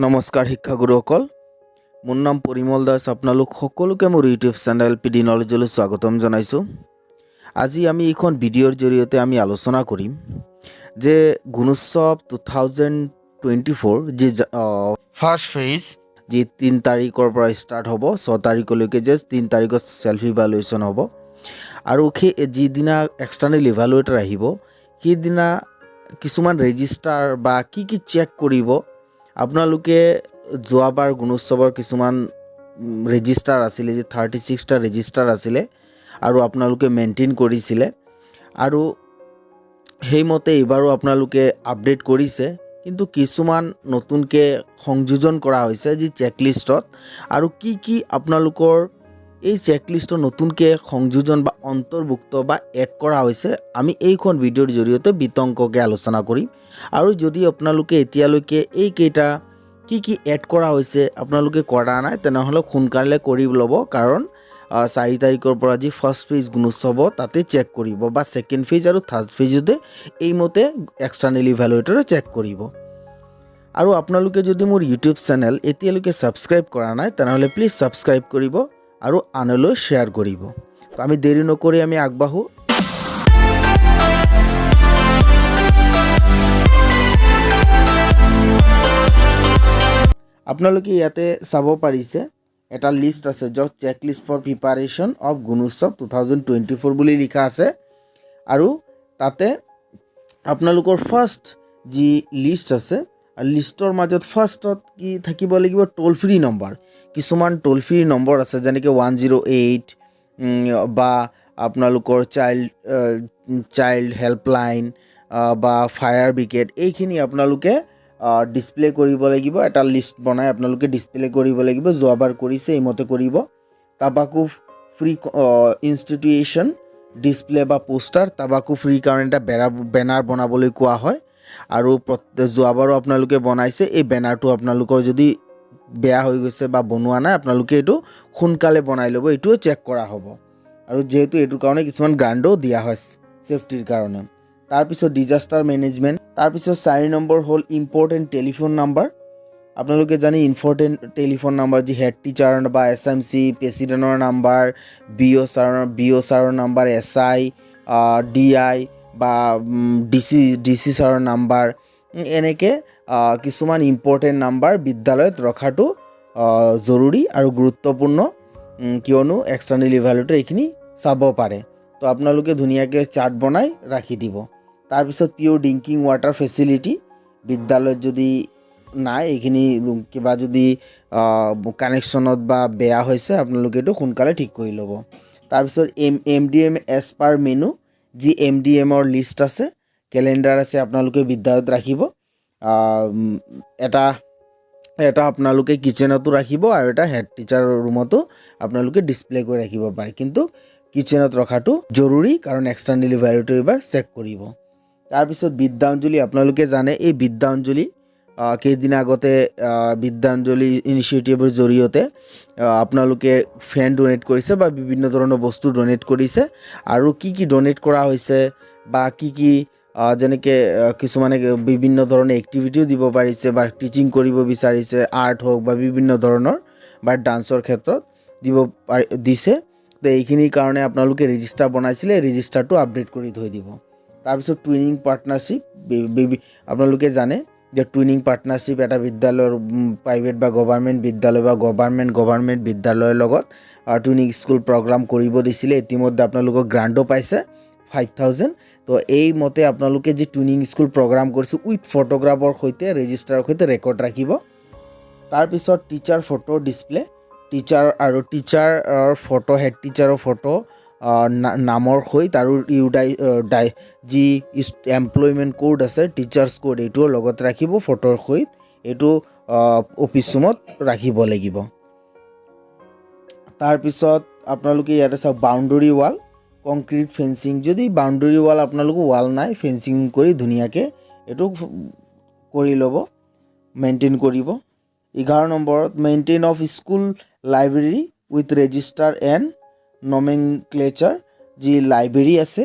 নমস্কাৰ শিক্ষাগুৰুসকল, মোৰ নাম পৰিমল দাস। আপোনালোক সকলোকে মোৰ ইউটিউব চেনেল PD নলেজলৈ স্বাগতম জনাইছোঁ। আজি আমি এইখন ভিডিঅ'ৰ জৰিয়তে আমি আলোচনা কৰিম যে গুণোৎসৱ 2024 যি ফাৰ্ষ্ট ফেজ যি 3 তাৰিখৰ পৰা ষ্টাৰ্ট হ'ব, 6 তাৰিখলৈকে যে 3 তাৰিখত চেল্ফ ইভালুৱেশ্যন হ'ব আৰু সেই যিদিনা এক্সটাৰ্নেল ইভালুৱেটৰ আহিব সেইদিনা কিছুমান ৰেজিষ্টাৰ বা কি চেক কৰিব। আপোনালোকে যোৱাবাৰ গুণোৎসৱৰ কিছুমান ৰেজিষ্টাৰ আছিলে, যে 36টা ৰেজিষ্টাৰ আছিলে আৰু আপোনালোকে মেইনটেইন কৰিছিলে আৰু সেইমতে এইবাৰো আপোনালোকে আপডেট কৰিছে, কিন্তু কিছুমান নতুনকৈ সংযোজন কৰা হৈছে যি চেকলিষ্টত। আৰু কি আপোনালোকৰ এই চেকলিষ্টত নতুনকৈ সংযোজন বা অন্তৰ্ভুক্ত বা এড কৰা হৈছে, আমি এইখন ভিডিঅ'ৰ জৰিয়তে বিতংকৈ আলোচনা কৰিম। আৰু যদি আপোনালোকে এতিয়ালৈকে এইকেইটা কি এড কৰা হৈছে আপোনালোকে কৰা নাই, তেনেহ'লে সোনকালে কৰি ল'ব, কাৰণ 4 তাৰিখৰ পৰা যি ফাৰ্ষ্ট ফেজ গুণোৎসৱ তাতে চেক কৰিব, বা ছেকেণ্ড ফেজ আৰু থাৰ্ড ফেজতে এইমতে এক্সটাৰ্নেল ইভালুৱেটৰে চেক কৰিব। আৰু আপোনালোকে যদি মোৰ ইউটিউব চেনেল এতিয়ালৈকে ছাবস্ক্ৰাইব কৰা নাই, তেনেহ'লে প্লিজ ছাবস্ক্ৰাইব কৰিব আৰু আনলৈ শ্বেয়াৰ কৰিব। তো আমি দেৰি নকৰি আমি আগবাঢ়োঁ। আপোনালোকে ইয়াতে চাব পাৰিছে এটা লিষ্ট আছে, য'ত check list for preparation of Gunotsav 2024 বুলি লিখা আছে। আৰু তাতে আপোনালোকৰ ফাৰ্ষ্ট যি লিষ্ট আছে, লিষ্টৰ মাজত ফাৰ্ষ্টত কি থাকিব লাগিব, টোল ফ্ৰী নম্বৰ। কিছুমান টোল ফ্ৰী নম্বৰ আছে, যেনেকৈ 108 বা আপোনালোকৰ চাইল্ড হেল্পলাইন বা ফায়াৰ ব্ৰিগেড, এইখিনি আপোনালোকে ডিছপ্লে কৰিব লাগিব। এটা লিষ্ট বনাই আপোনালোকে ডিছপ্লে কৰিব লাগিব, যোৱাবাৰ কৰিছে এইমতে কৰিব। টাবাকু ফ্ৰী ইনষ্টিটিউশ্যন ডিছপ্লে বা পোষ্টাৰ, টাবাকু ফ্ৰী কাৰণে এটা বেনাৰ বনাবলৈ কোৱা হয়। আৰু যোৱাবাৰো আপোনালোকে বনাইছে, এই বেনাৰটো আপোনালোকৰ যদি বেয়া হৈ গৈছে বা বনোৱা নাই, আপোনালোকে এইটো সোনকালে বনাই ল'ব, এইটোও চেক কৰা হ'ব। আৰু যিহেতু এইটোৰ কাৰণে কিছুমান গ্ৰাণ্টো দিয়া হয় ছেফটিৰ কাৰণে। তাৰপিছত ডিজাষ্টাৰ মেনেজমেণ্ট। তাৰপিছত 4 নম্বৰ হ'ল ইম্পৰ্টেণ্ট টেলিফোন নাম্বাৰ। আপোনালোকে জানি ইম্পৰ্টেণ্ট টেলিফোন নাম্বাৰ যি হেড টিচাৰ বা SMC প্ৰেচিডেণ্টৰ নাম্বাৰ, BO ছাৰৰ নাম্বাৰ, SI DI বা DC ছাৰৰ নাম্বাৰ, এনেকৈ কিছুমান ইম্পৰ্টেণ্ট নাম্বাৰ বিদ্যালয়ত ৰখাটো জৰুৰী আৰু গুৰুত্বপূৰ্ণ, কিয়নো এক্সটাৰ্নেল ইভালুৱেটৰ এইখিনি চাব পাৰে। তো আপোনালোকে ধুনীয়াকৈ চাৰ্ট বনাই ৰাখি দিব। তাৰপিছত পিয়'ৰ ড্ৰিংকিং ৱাটাৰ ফেচিলিটি বিদ্যালয়ত যদি নাই, এইখিনি কিবা যদি কানেকশ্যনত বা বেয়া হৈছে, আপোনালোকে এইটো সোনকালে ঠিক কৰি ল'ব। তাৰপিছত MDM এজ পাৰ মেনু, যি MDMৰ লিষ্ট আছে, কেলেণ্ডাৰ আছে, আপোনালোকে বিদ্যালয়ত ৰাখিব। এটা আপোনালোকে কিটচেনতো ৰাখিব আৰু এটা হেড টিচাৰৰ ৰুমতো আপোনালোকে ডিছপ্লে কৰি ৰাখিব পাৰে, কিন্তু কিটচেনত ৰখাটো জৰুৰী, কাৰণ এক্সটাৰ্নেল ইভালুৱেটৰ এইবাৰ চেক কৰিব। তাৰপিছত বিদ্যাঞ্জলি, আপোনালোকে জানে এই বিদ্যাঞ্জলি কেইদিন আগতে বিদ্যাঞ্জলি ইনিচিয়েটিভৰ জৰিয়তে আপোনালোকে ফেন ডনেট কৰিছে বা বিভিন্ন ধৰণৰ বস্তু ডনেট কৰিছে। আৰু কি ডনেট কৰা হৈছে বা কি যেনেকৈ কিছুমানে বিভিন্ন ধৰণৰ এক্টিভিটিও দিব পাৰিছে বা টিচিং কৰিব বিচাৰিছে, আৰ্ট হওক বা বিভিন্ন ধৰণৰ বা ডান্সৰ ক্ষেত্ৰত দিছে। তো এইখিনিৰ কাৰণে আপোনালোকে ৰেজিষ্টাৰ বনাইছিলে, ৰেজিষ্টাৰটো আপডেট কৰি থৈ দিব। তাৰপিছত টুইনিং পাৰ্টনাৰশ্বিপ, আপোনালোকে জানে যে টুইনিং পাৰ্টনাৰশ্বিপ এটা বিদ্যালয়ৰ প্ৰাইভেট বা গভৰ্ণমেণ্ট বিদ্যালয় বা গভৰ্ণমেণ্ট বিদ্যালয়ৰ লগত টুইনিং স্কুল প্ৰগ্ৰাম কৰিব দিছিলে। ইতিমধ্যে আপোনালোকক গ্ৰাণ্টো পাইছে 5000। তো এইমতে আপোনালোকে যি টুইনিং স্কুল প্ৰগ্ৰাম কৰিছে উইথ ফটোগ্ৰাফৰ সৈতে, ৰেজিষ্টাৰৰ সৈতে ৰেকৰ্ড ৰাখিব। তাৰপিছত টিচাৰ ফটো ডিছপ্লে, টিচাৰৰ ফটো, হেড টিচাৰৰ ফটো, নামৰ সৈতে আৰু যি এমপ্লয়মেণ্ট কোড আছে, টিচাৰ্ছ কোড, এইটোও লগত ৰাখিব ফটোৰ সৈতে। এইটো অফিচ ৰুমত ৰাখিব লাগিব। তাৰপিছত আপোনালোকে ইয়াতে চাওক বাউণ্ডৰী ৱাল, কংক্ৰিট ফেঞ্চিং। যদি বাউণ্ডৰী ৱাল আপোনালোকৰ ৱাল নাই, ফেঞ্চিং কৰি ধুনীয়াকৈ এইটো কৰি ল'ব, মেইনটেইন কৰিব। 11 নম্বৰত maintain of school library with register and nomenclature. যি লাইব্ৰেৰী আছে,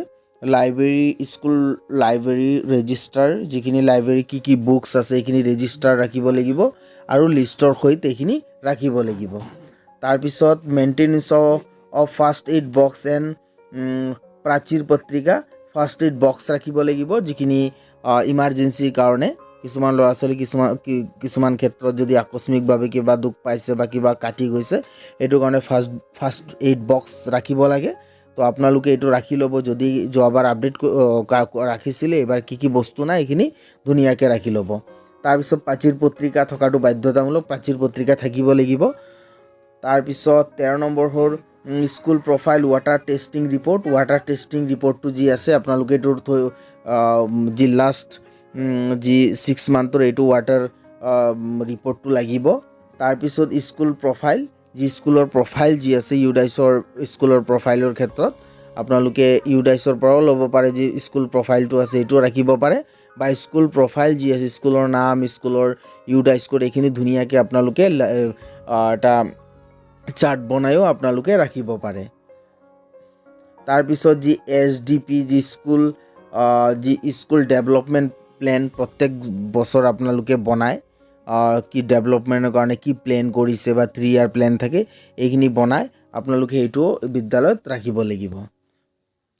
স্কুল লাইব্ৰেৰী ৰেজিষ্টাৰ, যিখিনি লাইব্ৰেৰী কি বুকছ আছে এইখিনি ৰেজিষ্টাৰ ৰাখিব লাগিব। আৰু লিষ্টৰ সৈতে এইখিনি ৰাখিব লাগিব। তাৰপিছত maintenance of first aid box and প্ৰাচীৰ পত্ৰিকা, ফাৰ্ষ্ট এইড বক্স ৰাখিব লাগিব, যিখিনি ইমাৰ্জেঞ্চিৰ কাৰণে কিছুমান ল'ৰা ছোৱালী কিছুমান ক্ষেত্ৰত যদি আকস্মিকভাৱে কিবা দুখ পাইছে বা কিবা কাটি গৈছে, এইটো কাৰণে ফাৰ্ষ্ট এইড বক্স ৰাখিব লাগে। তো আপোনালোকে এইটো ৰাখি ল'ব। যদি যোৱাবাৰ আপডেট ৰাখিছিলে, এইবাৰ কি বস্তু নাই এইখিনি ধুনীয়াকৈ ৰাখি ল'ব। তাৰপিছত প্ৰাচীৰ পত্ৰিকা থকাটো বাধ্যতামূলক, প্ৰাচীৰ পত্ৰিকা থাকিব লাগিব। তাৰপিছত 13 নম্বৰ হ'ল school profile water testing report. Water testing ৰিপৰ্টটো যি আছে আপোনালোকে এইটোৰ যি লাষ্ট যি 6 মান্থৰ এইটো ৱাটাৰ ৰিপৰ্টটো লাগিব। তাৰপিছত স্কুল প্ৰফাইল, যি স্কুলৰ প্ৰফাইল যি আছে ইউডাইছৰ স্কুলৰ প্ৰফাইলৰ ক্ষেত্ৰত আপোনালোকে ইউডাইছৰ পৰাও ল'ব পাৰে, যি স্কুল প্ৰফাইলটো আছে এইটোও ৰাখিব পাৰে, বা স্কুল প্ৰফাইল যি আছে স্কুলৰ নাম, স্কুলৰ ইউডাইছ কোড এইখিনি ধুনীয়াকৈ আপোনালোকে এটা চাৰ্ট বনায়ো আপোনালোকে ৰাখিব পাৰে। তাৰপিছত যি SDP যি স্কুল ডেভেলপমেণ্ট প্লেন প্ৰত্যেক বছৰ আপোনালোকে বনায়, কি ডেভেলপমেণ্টৰ কাৰণে কি প্লেন কৰিছে বা 3 ইয়াৰ প্লেন থাকে, এইখিনি বনাই আপোনালোকে এইটো বিদ্যালয়ত ৰাখিব লাগিব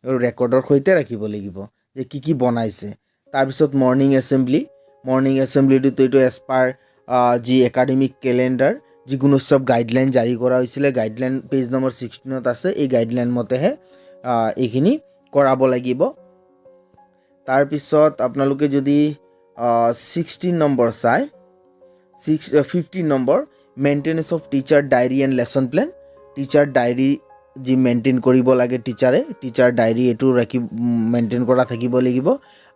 আৰু ৰেকৰ্ডৰ সৈতে ৰাখিব লাগিব যে কি বনাইছে। তাৰপিছত মৰ্ণিং এছেম্বলিটোতো এইটো এজ পাৰ যি একাডেমিক কেলেণ্ডাৰ, যি গুণোৎসৱ গাইডলাইন জাৰি কৰা হৈছিলে, গাইডলাইন পেজ নম্বৰ 16ত আছে, এই গাইডলাইন মতেহে এইখিনি কৰাব লাগিব। তাৰপিছত আপোনালোকে যদি 16 নম্বৰ চাই, 15 number maintenance of teacher diary and lesson plan. Teacher diary যি মেইনটেইন কৰিব লাগে টিচাৰ ডায়েৰী এইটো মেইনটেইন কৰা থাকিব লাগিব,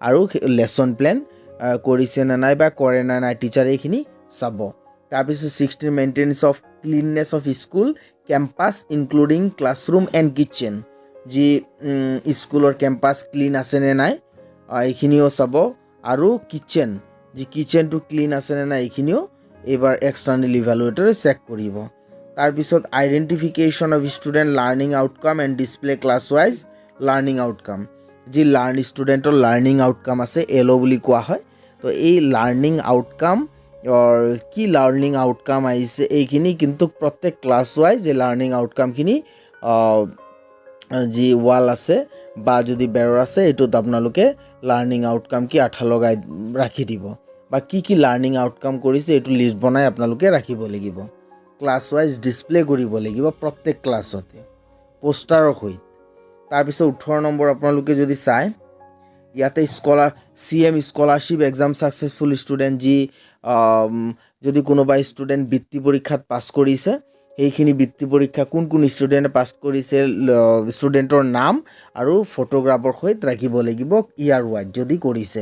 আৰু লেচন প্লেন কৰিছে নে নাই বা কৰে নে নাই টিচাৰে এইখিনি চাব। তাৰপিছত 16 maintenance of cleanliness of school campus including classroom and kitchen, যি স্কুলৰ কেম্পাছ ক্লিন আছে নে নাই এইখিনিও চাব, আৰু কিটচেনটো ক্লিন আছে নে নাই এইখিনিও এইবাৰ এক্সটাৰ্নেল ইভালুৱেটৰে চেক কৰিব। তাৰপিছত identification of student learning outcome and display class wise learning outcome, যি ষ্টুডেণ্টৰ লাৰ্ণিং আউটকাম আছে LO বুলি কোৱা হয়। তো এই লাৰ্ণিং আউটকাম কি লাৰ্ণিং আউটকাম আহিছে এইখিনি কিন্তু প্ৰত্যেক ক্লাছ ৱাইজ এই লাৰ্ণিং আউটকামখিনি যি ৱাল আছে বা যদি বেৰৰ আছে এইটোত আপোনালোকে লাৰ্ণিং আউটকাম কি আঠা লগাই ৰাখি দিব, বা কি লাৰ্ণিং আউটকাম কৰিছে এইটো লিষ্ট বনাই আপোনালোকে ৰাখিব লাগিব। ক্লাছ ৱাইজ ডিছপ্লে কৰিব লাগিব প্ৰত্যেক ক্লাছতে পোষ্টাৰৰ সৈতে। তাৰপিছত 18 নম্বৰ আপোনালোকে যদি চায়, ইয়াতে CM scholarship exam successful student, যি যদি কোনোবা ষ্টুডেণ্ট বৃত্তি পৰীক্ষাত পাছ কৰিছে, সেইখিনি বৃত্তি পৰীক্ষা কোন ষ্টুডেণ্টে পাছ কৰিছে ষ্টুডেণ্টৰ নাম আৰু ফটোগ্ৰাফৰ সৈতে ৰাখিব লাগিব ইয়াৰ ৱাইজ যদি কৰিছে।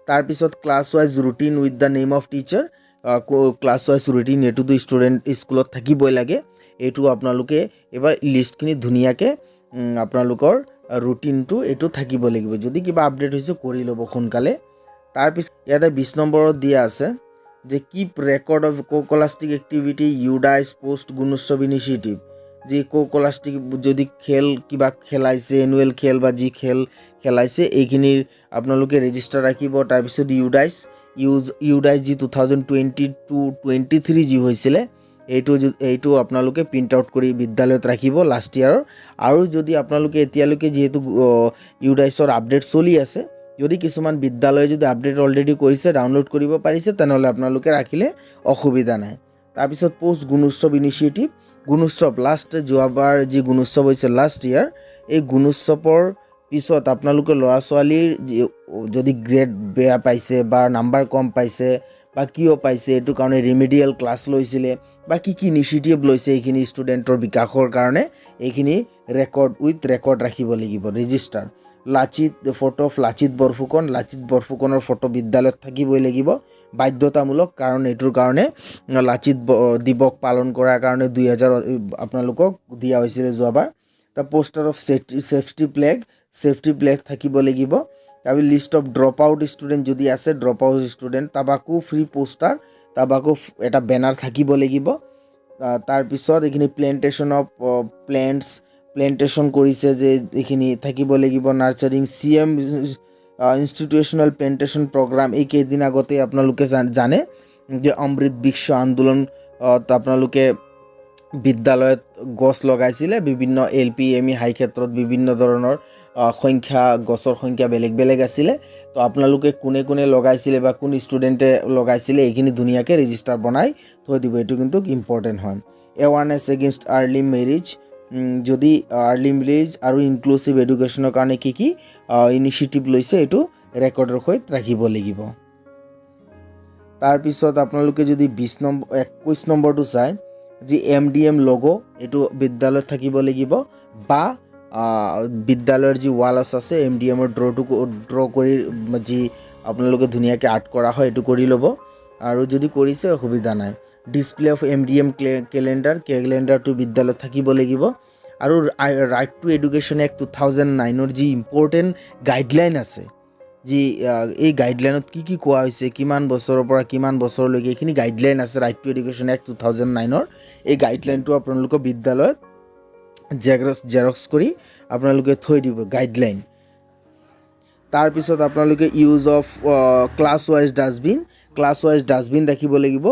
তাৰপিছত class wise routine with the name of teacher, class wise routine এইটোতো ষ্টুডেণ্ট স্কুলত থাকিবই লাগে, এইটো আপোনালোকে এইবাৰ লিষ্টখিনি ধুনীয়াকৈ আপোনালোকৰ ৰুটিনটো এইটো থাকিব লাগিব, যদি কিবা আপডেট হৈছে কৰি ল'ব সোনকালে। তাৰপিছত ইয়াতে 20 নম্বৰত দিয়া আছে যে keep record of co-scholastic activity UDISE post Gunotsav initiative, যি কোকলাষ্টিক যদি কিবা খেলাইছে এনুৱেল খেল বা যি খেলাইছে এইখিনিৰ আপোনালোকে ৰেজিষ্টাৰ ৰাখিব। তাৰপিছত ইউডাইছ যি 2022-23 যি হৈছিলে এইটো আপোনালোকে প্ৰিণ্ট আউট কৰি বিদ্যালয়ত ৰাখিব লাষ্ট ইয়াৰৰ। আৰু যদি আপোনালোকে এতিয়ালৈকে যিহেতু ইউডাইছৰ আপডেট চলি আছে, যদি কিছুমান বিদ্যালয়ে যদি আপডেট অলৰেডি কৰিছে ডাউনলোড কৰিব পাৰিছে, তেনেহ'লে আপোনালোকে ৰাখিলে অসুবিধা নাই। তাৰপিছত post Gunotsav initiative, Gunotsav last যোৱাবাৰ যি গুণোৎসৱ হৈছে লাষ্ট ইয়াৰ, এই গুণোৎসৱৰ পিছত আপোনালোকে ল'ৰা ছোৱালীৰ যদি গ্ৰেড বেয়া পাইছে বা নাম্বাৰ কম পাইছে বা কিয় পাইছে এইটো কাৰণে ৰিমিডিয়েল ক্লাছ লৈছিলে বা কি ইনিচিয়েটিভ লৈছে এইখিনি ষ্টুডেণ্টৰ বিকাশৰ কাৰণে এইখিনি ৰেকৰ্ড ৰাখিব লাগিব ৰেজিষ্টাৰ। ফটো অফ লাচিত বৰফুকনৰ ফটো বিদ্যালয়ত থাকিবই লাগিব, বাধ্যতামূলক, কাৰণ এইটোৰ কাৰণে লাচিত দিৱস পালন কৰাৰ কাৰণে 2000 আপোনালোকক দিয়া হৈছিলে যোৱাবাৰ। তাৰ পোষ্টাৰ অফ ছেফটি প্লেগ থাকিব লাগিব। তাৰপিছত list of drop out student যদি আছে, drop out student tobacco free poster, tobacco এটা বেনাৰ থাকিব লাগিব। তাৰপিছত এইখিনি প্লেণ্টেশ্যন কৰিছে যে এইখিনি থাকিব লাগিব। নাৰ্চাৰিং CM ইনষ্টিটিউচনেল প্লেণ্টেশ্যন প্ৰগ্ৰাম, এই কেইদিন আগতে আপোনালোকে জানে যে অমৃত বৃক্ষ আন্দোলন আপোনালোকে বিদ্যালয়ত গছ লগাইছিলে বিভিন্ন LP ME হাই ক্ষেত্ৰত বিভিন্ন ধৰণৰ গছৰ সংখ্যা বেলেগ বেলেগ আছিলে তো আপোনালোকে কোনে কোনে লগাইছিলে বা কোন ষ্টুডেণ্টে লগাইছিলে এইখিনি ধুনীয়াকৈ ৰেজিষ্টাৰ বনাই থৈ দিব এইটো কিন্তু ইম্পৰ্টেণ্ট হয় এৱাৰনেছ এগেইনষ্ট আৰ্লি মেৰিজ যদি আৰ্লি মেৰিজ আৰু ইনক্লুচিভ এডুকেশ্যনৰ কাৰণে কি কি ইনিচিয়েটিভ লৈছে এইটো ৰেকৰ্ডৰ সৈতে ৰাখিব লাগিব তাৰপিছত আপোনালোকে যদি 21 নম্বৰটো চাই যি MDM লগো এইটো বিদ্যালয়ত থাকিব লাগিব বা বিদ্যালয়ৰ যি ৱালছ আছে MDMৰ ড্ৰ কৰি যি আপোনালোকে ধুনীয়াকৈ আৰ্ট কৰা হয় এইটো কৰি ল'ব আৰু যদি কৰিছে অসুবিধা নাই ডিছপ্লে অফ MDM কেলেণ্ডাৰটো বিদ্যালয়ত থাকিব লাগিব আৰু ৰাইট টু এডুকেশ্যন এক্ট 2009ৰ যি ইম্পৰ্টেণ্ট গাইডলাইন আছে যি এই গাইডলাইনত কি কি কোৱা হৈছে কিমান বছৰৰ পৰা কিমান বছৰলৈকে এইখিনি গাইডলাইন আছে ৰাইট টু এডুকেশ্যন এক্ট 2009ৰ এই গাইডলাইনটো আপোনালোকৰ বিদ্যালয়ত জেৰক্স কৰি আপোনালোকে থৈ দিব গাইডলাইন তাৰপিছত আপোনালোকে use of class wise dustbin ৰাখিব লাগিব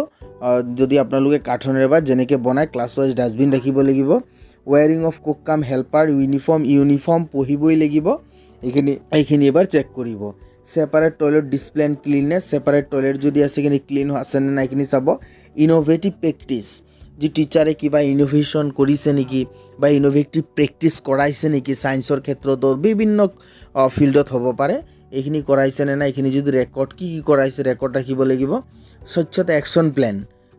যদি আপোনালোকে কাঠনেৰে বা যেনেকৈ বনায় ক্লাছ ৱাইজ ডাষ্টবিন ৰাখিব লাগিব wearing of cook cum helper uniform পঢ়িবই লাগিব এইখিনি এবাৰ চেক কৰিব separate toilet display and cleanliness separate toilet যদি আছে এইখিনি ক্লিন আছেনে নাই এইখিনি চাব ইন'ভেটিভ প্ৰেক্টিছ যি টিচাৰে কিবা ইন'ভেশ্যন কৰিছে নেকি বা ইন'ভেটিভ প্ৰেক্টিছ কৰাইছে নেকি ছায়েন্সৰ ক্ষেত্ৰত বিভিন্ন ফিল্ডত হ'ব পাৰে এইখিনি কৰাইছেনে নাই এইখিনি যদি ৰেকৰ্ড কি কৰাইছে ৰেকৰ্ড ৰাখিব লাগিব স্বচ্ছতা একশ্যন প্লেন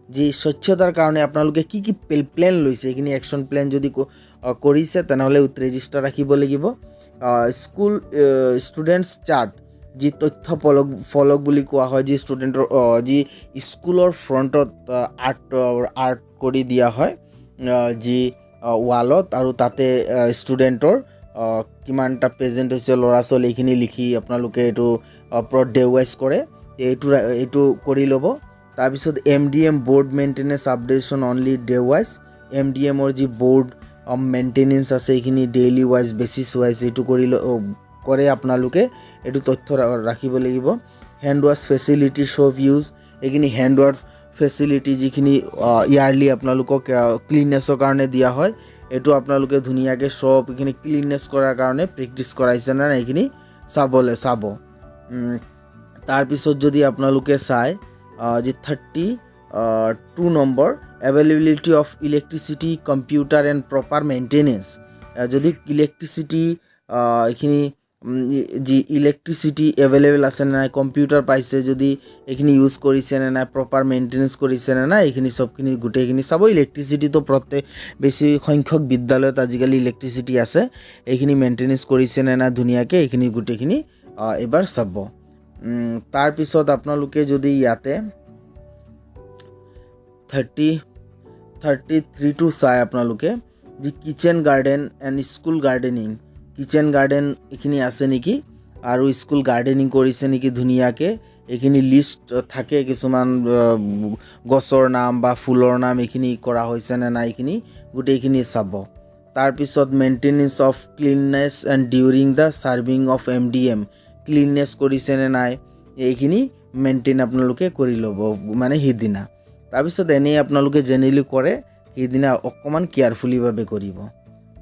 যি স্বচ্ছতাৰ কাৰণে আপোনালোকে কি কি প্লেন লৈছে এইখিনি একশ্যন প্লেন যদি কৰিছে তেনেহ'লে ৰেজিষ্টাৰ ৰাখিব লাগিব স্কুল ষ্টুডেণ্টছ চাৰ্ট যি তথ্য ফলক বুলি কোৱা হয় যি ষ্টুডেণ্টৰ যি স্কুলৰ ফ্ৰণ্টত আৰ্ট কৰি দিয়া হয় যি ৱালত আৰু তাতে ষ্টুডেণ্টৰ কিমানটা প্ৰেজেণ্ট হৈছে ল'ৰা ছোৱালীখিনি লিখি আপোনালোকে এইটো ডেৱাইজ কৰে এইটো কৰি ল'ব তাৰপিছত MDM বৰ্ড মেইনটেনেন্স আপডেশ্যন অনলি ডেৱাইজ MDMৰ যি বৰ্ড মেইনটেনেন্স আছে এইখিনি ডেইলি ৱাইজ বেচিছ ৱাইজ এইটো কৰে আপোনালোকে এইটো তথ্য ৰাখিব লাগিব হেণ্ড ৱাছ ফেচিলিটি শ্ব'ভ ইউজ এইখিনি হেণ্ড ৱাছ ফেচিলিটি যিখিনি ইয়াৰলি আপোনালোকক ক্লিননেছৰ কাৰণে দিয়া হয় এইটো আপোনালোকে ধুনীয়াকৈ চব এইখিনি ক্লিননেছ কৰাৰ কাৰণে প্ৰেক্টিছ কৰাইছে নে এইখিনি চাব তাৰপিছত যদি আপোনালোকে চাই যি 32 number availability of electricity computer and proper maintenance যদি ইলেক্ট্ৰিচিটি এইখিনি যি ইলেক্ট্ৰিচিটি এভেইলেবল আছে নে নাই কম্পিউটাৰ পাইছে যদি এইখিনি ইউজ কৰিছে নে নাই প্ৰপাৰ মেইনটেনেন্স কৰিছে নে নাই এইখিনি চবখিনি গোটেইখিনি চাব ইলেক্ট্ৰিচিটিটো বেছি সংখ্যক বিদ্যালয়ত আজিকালি ইলেক্ট্ৰিচিটি আছে এইখিনি মেইনটেনেন্স কৰিছে নে নাই ধুনীয়াকৈ এইখিনি গোটেইখিনি এবাৰ চাব তাৰপিছত আপোনালোকে যদি ইয়াতে 33টো চাই আপোনালোকে যি kitchen garden and school gardening kitchen garden এইখিনি আছে নেকি আৰু স্কুল গাৰ্ডেনিং কৰিছে নেকি ধুনীয়াকৈ এইখিনি লিষ্ট থাকে কিছুমান গছৰ নাম বা ফুলৰ নাম এইখিনি কৰা হৈছে নে নাই এইখিনি গোটেইখিনি চাব তাৰপিছত maintenance of cleanness and during the serving of MDM cleanness কৰিছে নে নাই এইখিনি মেইনটেইন আপোনালোকে কৰি ল'ব মানে সিদিনা তাৰপিছত এনেই আপোনালোকে জেনেৰেলি কৰে সিদিনা অকণমান কেয়াৰফুলিভাৱে কৰিব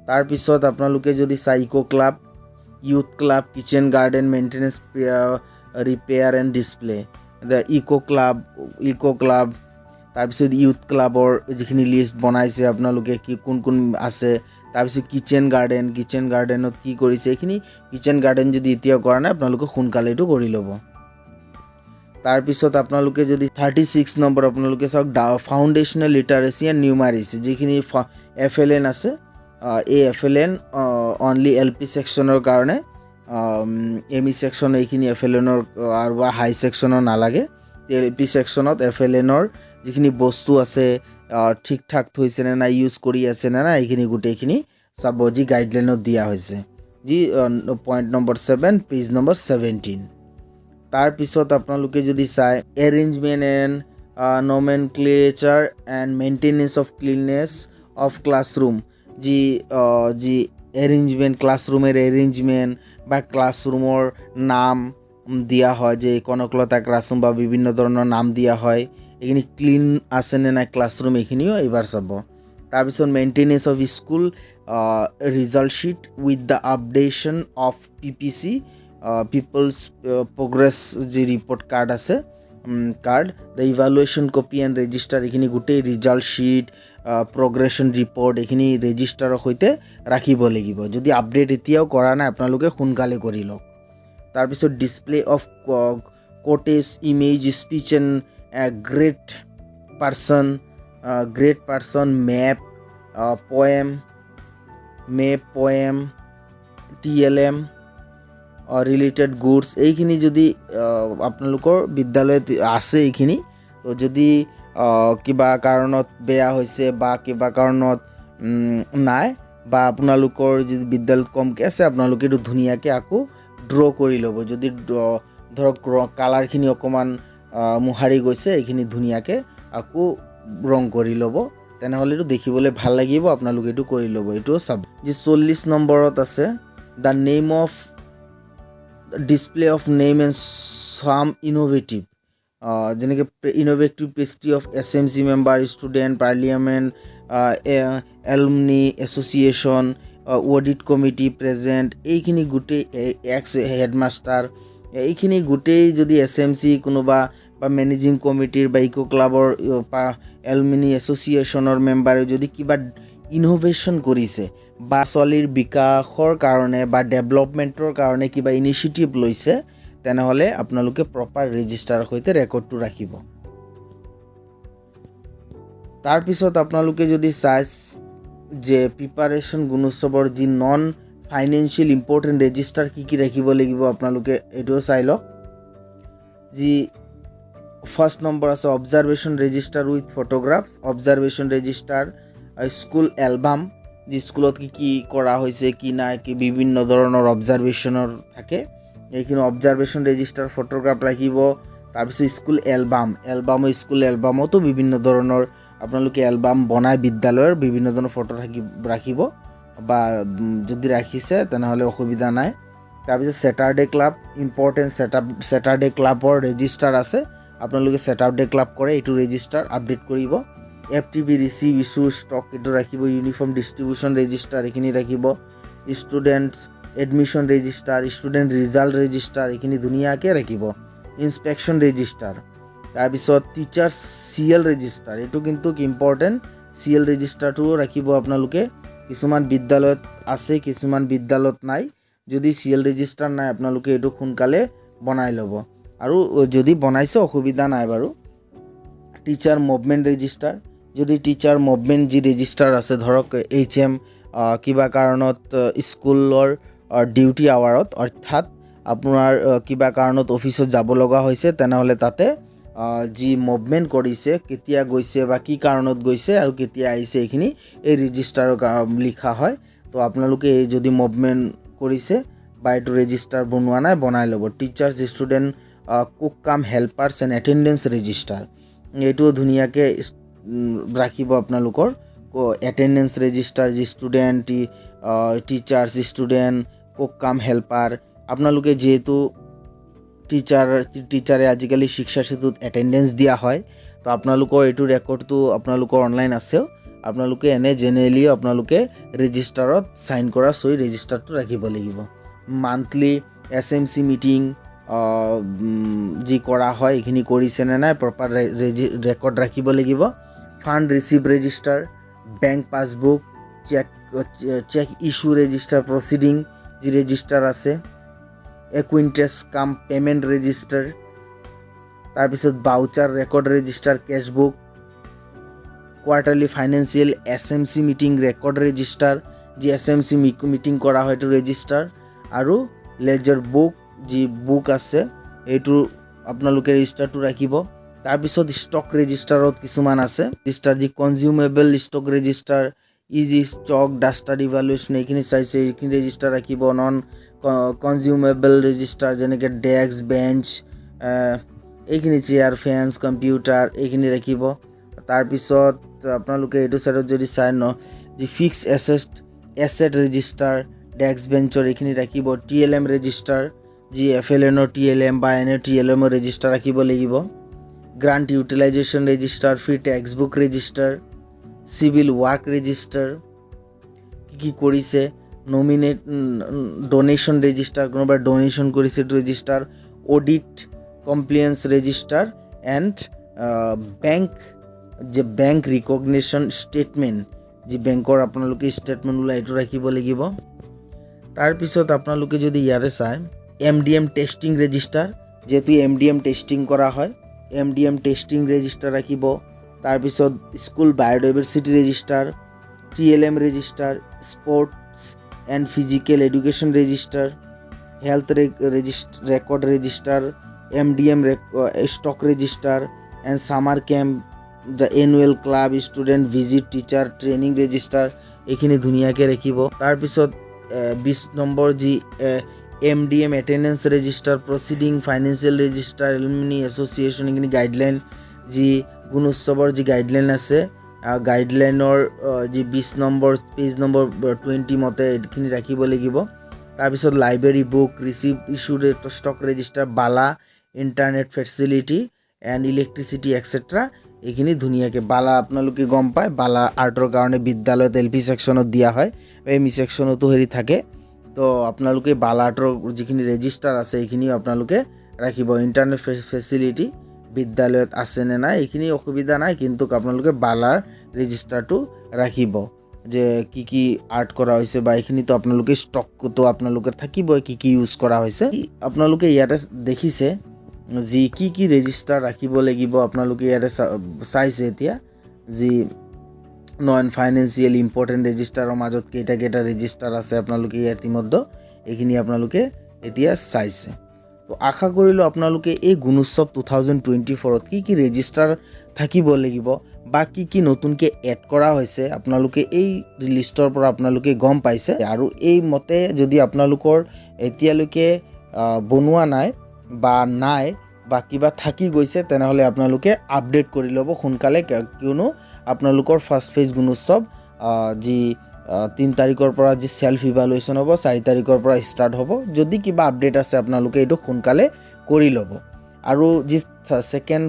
তাৰপিছত আপোনালোকে যদি চাই eco club youth club kitchen garden maintenance repair and display eco club তাৰপিছত ইউথ ক্লাবৰ যিখিনি লিষ্ট বনাইছে আপোনালোকে কি কোন আছে তাৰপিছত কিচেন গাৰ্ডেনত কি কৰিছে এইখিনি কিচেন গাৰ্ডেন যদি এতিয়াও কৰা নাই আপোনালোকে সোনকালে এইটো কৰি ল'ব তাৰপিছত আপোনালোকে যদি 36 নম্বৰ আপোনালোকে চাওক ফাউণ্ডেশ্যনেল লিটাৰেচি এণ্ড নিউমাৰেচি যিখিনি FLN আছে এই FLN অনলি LP ছেকশ্যনৰ কাৰণে ME ছেকশ্যন এইখিনি FLNৰ আৰু হাই ছেকশ্যনৰ নালাগে LP ছেকশ্যনত FLNৰ যিখিনি বস্তু আছে ঠিক ঠাক থৈছে নে নাই ইউজ কৰি আছে নে নাই এইখিনি গোটেইখিনি চাব যি গাইডলাইনত দিয়া হৈছে যি পইণ্ট নম্বৰ 7 পেজ নম্বৰ 17 তাৰপিছত আপোনালোকে যদি চাই arrangement and nomenclature and maintenance of cleanliness of classroom যি এৰেঞ্জমেণ্ট ক্লাছৰুমেৰ এৰেঞ্জমেণ্ট বা ক্লাছৰুমৰ নাম দিয়া হয় যে কনকলতা ক্লাছৰুম বা বিভিন্ন ধৰণৰ নাম দিয়া হয় এইখিনি ক্লিন আছেনে নাই ক্লাছৰুম এইখিনিও এইবাৰ চাব। তাৰপিছত maintenance of school result sheet with the updation of PPC pupils progress যি ৰিপৰ্ট কাৰ্ড আছে card, the evaluation copy and register, এইখিনি গোটেই ৰিজাল্ট শ্বীট প্ৰগ্ৰেশ্যন ৰিপৰ্ট এইখিনি ৰেজিষ্টাৰৰ সৈতে ৰাখিব লাগিব। যদি আপডেট এতিয়াও কৰা নাই আপোনালোকে সোনকালে কৰি লওক। তাৰপিছত display of cottage image speech and great person map poem TLM related goods, এইখিনি যদি আপোনালোকৰ বিদ্যালয়ত আছে এইখিনি, তো যদি কিবা কাৰণত বেয়া হৈছে বা কিবা কাৰণত নাই বা আপোনালোকৰ যদি বিদ্যালয়ত কমকৈ আছে আপোনালোকে এইটো ধুনীয়াকৈ আকৌ ড্ৰ কৰি ল'ব। যদি ধৰক কালাৰখিনি অকণমান মোহাৰি গৈছে এইখিনি ধুনীয়াকৈ আকৌ ৰং কৰি ল'ব, তেনেহ'লে এইটো দেখিবলৈ ভাল লাগিব, আপোনালোকে এইটো কৰি ল'ব। এইটোও চাব। যি 40 নম্বৰত আছে the name of display of name and চাম ইনোভেটিভ, যেনেকৈ innovative pastry of SMC member, student parliament, alumni association, audit committee present, এইখিনি গোটেই এক্স হেডমাষ্টাৰ, এইখিনি গোটেই যদি SMC কোনোবা বা মেনেজিং কমিটিৰ বা ইক' ক্লাবৰ এলুমনি এছ'চিয়েশ্যনৰ মেম্বাৰে যদি কিবা ইনোভেশ্যন কৰিছে বা ছোৱালীৰ বিকাশৰ কাৰণে বা ডেভেলপমেণ্টৰ কাৰণে কিবা ইনিচিয়েটিভ লৈছে, তেনেহ'লে আপোনালোকে প্ৰপাৰ ৰেজিষ্টাৰৰ সৈতে ৰেকৰ্ডটো ৰাখিব। তাৰপিছত আপোনালোকে যদি চাই যে প্ৰিপাৰেশ্যন গুণোৎসৱৰ যি নন ফাইনেন্সিয়েল ইম্পৰ্টেণ্ট ৰেজিষ্টাৰ কি কি ৰাখিব লাগিব, আপোনালোকে এইটোও চাই লওক। যি ফাৰ্ষ্ট নম্বৰ আছে observation register with photographs, observation register, school album, যি স্কুলত কি কি কৰা হৈছে কি নাই কি বিভিন্ন ধৰণৰ অবজাৰভেশ্যনৰ থাকে, এইখিনি অবজাৰভেশ্যন ৰেজিষ্টাৰ ফটোগ্ৰাফ ৰাখিব। তাৰপিছত স্কুল স্কুল এলবামতো বিভিন্ন ধৰণৰ আপোনালোকে এলবাম বনাই বিদ্যালয়ৰ বিভিন্ন ধৰণৰ ফটো ৰাখিব বা যদি ৰাখিছে তেনেহ'লে অসুবিধা নাই। তাৰপিছত ছেটাৰডে ক্লাব, ইম্পৰ্টেণ্ট ছেটাৰডে ক্লাবৰ ৰেজিষ্টাৰ আছে, আপোনালোকে ছেটাৰডে ক্লাব কৰে, এইটো ৰেজিষ্টাৰ আপডেট কৰিব। FTP ৰিচিভ ইছ্যু ষ্টক এইটো ৰাখিব। ইউনিফৰ্ম ডিষ্ট্ৰিবিউশ্যন ৰেজিষ্টাৰ এইখিনি ৰাখিব। Students admission register, student result register এইখিনি ধুনীয়াকৈ ৰাখিব। ইনস্পেকশ্যন ৰেজিষ্টাৰ, তাৰপিছত টিচাৰ্ছ CL ৰেজিষ্টাৰ, এইটো কিন্তু ইম্পৰ্টেণ্ট, CL ৰেজিষ্টাৰটোও ৰাখিব আপোনালোকে। কিছুমান বিদ্যালয়ত আছে কিছুমান বিদ্যালয়ত নাই, যদি CL ৰেজিষ্টাৰ নাই আপোনালোকে এইটো সোনকালে বনাই ল'ব, আৰু যদি বনাইছে অসুবিধা নাই বাৰু। টিচাৰ মুভমেণ্ট ৰেজিষ্টাৰ, যদি টিচাৰ মুভমেণ্ট যি ৰেজিষ্টাৰ আছে ধৰক HM কিবা কাৰণত স্কুলৰ ডিউটি আৱাৰত, অৰ্থাৎ আপোনাৰ কিবা কাৰণত অফিচত যাব লগা হৈছে, তেনেহ'লে তাতে যি মুভমেণ্ট কৰিছে, কেতিয়া গৈছে বা কি কাৰণত গৈছে আৰু কেতিয়া আহিছে, এইখিনি এই ৰেজিষ্টাৰত লিখা হয়। তো আপোনালোকে এই যদি মুভমেণ্ট কৰিছে বা এইটো ৰেজিষ্টাৰ বনোৱা নাই বনাই ল'ব। টিচাৰ্ছ ষ্টুডেণ্ট কুক কাম হেল্পাৰ্ছ এণ্ড এটেণ্ডেঞ্চ ৰেজিষ্টাৰ, এইটোও ধুনীয়াকৈ ৰাখিব আপোনালোকৰ। এটেণ্ডেঞ্চ ৰেজিষ্টাৰ, যি student teachers student cook cum helper, আপোনালোকে যিহেতু টিচাৰে আজিকালি শিক্ষা সেতুত এটেণ্ডেঞ্চ দিয়া হয়, তো আপোনালোকৰ এইটো ৰেকৰ্ডটো আপোনালোকৰ অনলাইন আছেও, আপোনালোকে এনে জেনেৰেলিও আপোনালোকে ৰেজিষ্টাৰত চাইন কৰা চৈ ৰেজিষ্টাৰটো ৰাখিব লাগিব। মান্থলি SMC মিটিং যি কৰা হয় এইখিনি কৰিছেনে নাই প্ৰপাৰ ৰেকৰ্ড ৰাখিব লাগিব। Fund receive register, bank passbook, cheque issue register, proceeding যি ৰেজিষ্টাৰ আছে, একুইণ্টেন্স কাম পে'মেণ্ট ৰেজিষ্টাৰ, তাৰপিছত voucher record register, cashbook, quarterly financial SMC meeting record register, যি SMC মিটিং কৰা হয় এইটো ৰেজিষ্টাৰ, আৰু লেজাৰ বুক যি বুক আছে এইটো আপোনালোকে ৰেজিষ্টাৰটো ৰাখিব। তাৰপিছত ষ্টক ৰেজিষ্টাৰত কিছুমান আছে ৰেজিষ্টাৰ, যি consumable stock register, easy stock duster evaluation এইখিনি চাইছে, এইখিনি ৰেজিষ্টাৰ ৰাখিব। নন কনজিউমেবল ৰেজিষ্টাৰ যেনেকৈ ডেস্ক বেঞ্চ এইখিনি চেয়াৰ ফেন্স কম্পিউটাৰ এইখিনি ৰাখিব। তাৰপিছত আপোনালোকে এইটো ছাইডত যদি চাই যি ফিক্স এছেট ৰেজিষ্টাৰ, ডেস্ক বেঞ্চৰ এইখিনি ৰাখিব। TLM ৰেজিষ্টাৰ, যি FLNৰ TLM বা এনে TLMৰ ৰেজিষ্টাৰ ৰাখিব লাগিব। Grant utilisation register, free text book register, civil work register, কি কৰিছে, ডোনেশ্যন ৰেজিষ্টাৰ, কোনোবাই ডোনেশ্যন কৰিছে এইটো register, audit compliance register and bank যে বেংক ৰিকগনিশ্যন ষ্টেটমেণ্ট, যি বেংকৰ আপোনালোকে ষ্টেটমেণ্ট ওলাই এইটো ৰাখিব লাগিব। তাৰপিছত আপোনালোকে যদি ইয়াতে চায় MDM টেষ্টিং ৰেজিষ্টাৰ, যিহেতু MDM টেষ্টিং কৰা হয়, MDM টেষ্টিং ৰেজিষ্টাৰ ৰাখিব। তাৰপিছত school biodiversity register, TLM register, sports and physical education register, health record register, MDM stock register and summer camp, the annual club student visit teacher training register, এইখিনি ধুনীয়াকৈ ৰাখিব। তাৰপিছত 20 number যি MDM attendance register, proceeding financial register, alumni association, এইখিনি guideline, যি গুণোৎসৱৰ যি guideline আছে, গাইডলাইনৰ যি 20 নম্বৰ পেজ নম্বৰ 20 মতে এইখিনি ৰাখিব লাগিব। তাৰপিছত library book, receive issued stock register, Bala internet facility and electricity et cetera, এইখিনি ধুনীয়াকৈ বালা আপোনালোকে গম পায়, বালা আৰ্টৰ কাৰণে বিদ্যালয়ত LP ছেকশ্যনত দিয়া হয়, ME ছেকশ্যনতো থাকে। তো আপোনালোকে বালা আৰ্টৰ যিখিনি ৰেজিষ্টাৰ আছে এইখিনিও আপোনালোকে ৰাখিব। ইণ্টাৰনেট ফেচিলিটি বিদ্যালয়ত আছে নে নাই এইখিনি অসুবিধা নাই, কিন্তু আপোনালোকে বালাৰ ৰেজিষ্টাৰটো ৰাখিব, যে কি আৰ্ট কৰা হৈছে বা এইখিনিতো আপোনালোকে ষ্টকটো আপোনালোকে থাকিবই, কি ইউজ কৰা হৈছে। আপোনালোকে ইয়াতে দেখিছে যি কি ৰেজিষ্টাৰ ৰাখিব লাগিব, আপোনালোকে ইয়াতে চাইছে এতিয়া, যি নন ফাইনেন্সিয়েল ইম্পৰ্টেণ্ট ৰেজিষ্টাৰৰ মাজত কেইটা ৰেজিষ্টাৰ আছে আপোনালোকে ইতিমধ্যে এইখিনি আপোনালোকে এতিয়া চাইছে। তো আশা কৰিলোঁ আপোনালোকে এই গুণোৎসৱ 2024ত কি ৰেজিষ্টাৰ থাকিব লাগিব বা কি নতুনকৈ এড কৰা হৈছে আপোনালোকে এই লিষ্টৰ পৰা আপোনালোকে গম পাইছে। আৰু এই মতে যদি আপোনালোকৰ এতিয়ালৈকে বনোৱা নাই বা কিবা থাকি গৈছে, তেনেহ'লে আপোনালোকে আপডেট কৰি ল'ব সোনকালে, কিয়নো আপোনালোকৰ ফাৰ্ষ্ট ফেজ গুণোৎসৱ যি 3 তাৰিখৰ পৰা যি চেল্ফ ইভালুৱেশ্যন হ'ব, 4 তাৰিখৰ পৰা ষ্টাৰ্ট হ'ব। যদি কিবা আপডেট আছে আপোনালোকে এইটো সোনকালে কৰি ল'ব। আৰু যি ছেকেণ্ড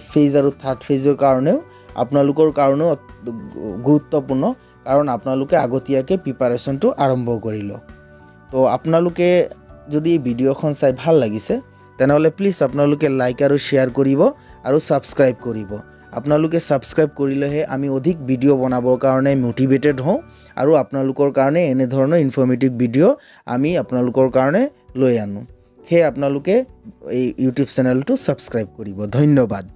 ফেজ আৰু থাৰ্ড ফেজৰ কাৰণেও আপোনালোকৰ কাৰণেও গুৰুত্বপূৰ্ণ, কাৰণ আপোনালোকে আগতীয়াকৈ প্ৰিপাৰেশ্যনটো আৰম্ভ কৰি লওক। তো আপোনালোকে যদি এই ভিডিঅ'খন চাই ভাল লাগিছে, তেনেহ'লে প্লিজ আপোনালোকে লাইক আৰু শ্বেয়াৰ কৰিব আৰু ছাবস্ক্ৰাইব কৰিব। আপোনালোকে ছাবস্ক্ৰাইব কৰিলেহে আমি অধিক ভিডিঅ' বনাবৰ কাৰণে মটিভেটেড হওঁ আৰু আপোনালোকৰ কাৰণে এনেধৰণৰ ইনফৰ্মেটিভ ভিডিঅ' আমি আপোনালোকৰ কাৰণে লৈ আনো। সেয়ে আপোনালোকে এই ইউটিউব চেনেলটো ছাবস্ক্ৰাইব কৰিব। ধন্যবাদ।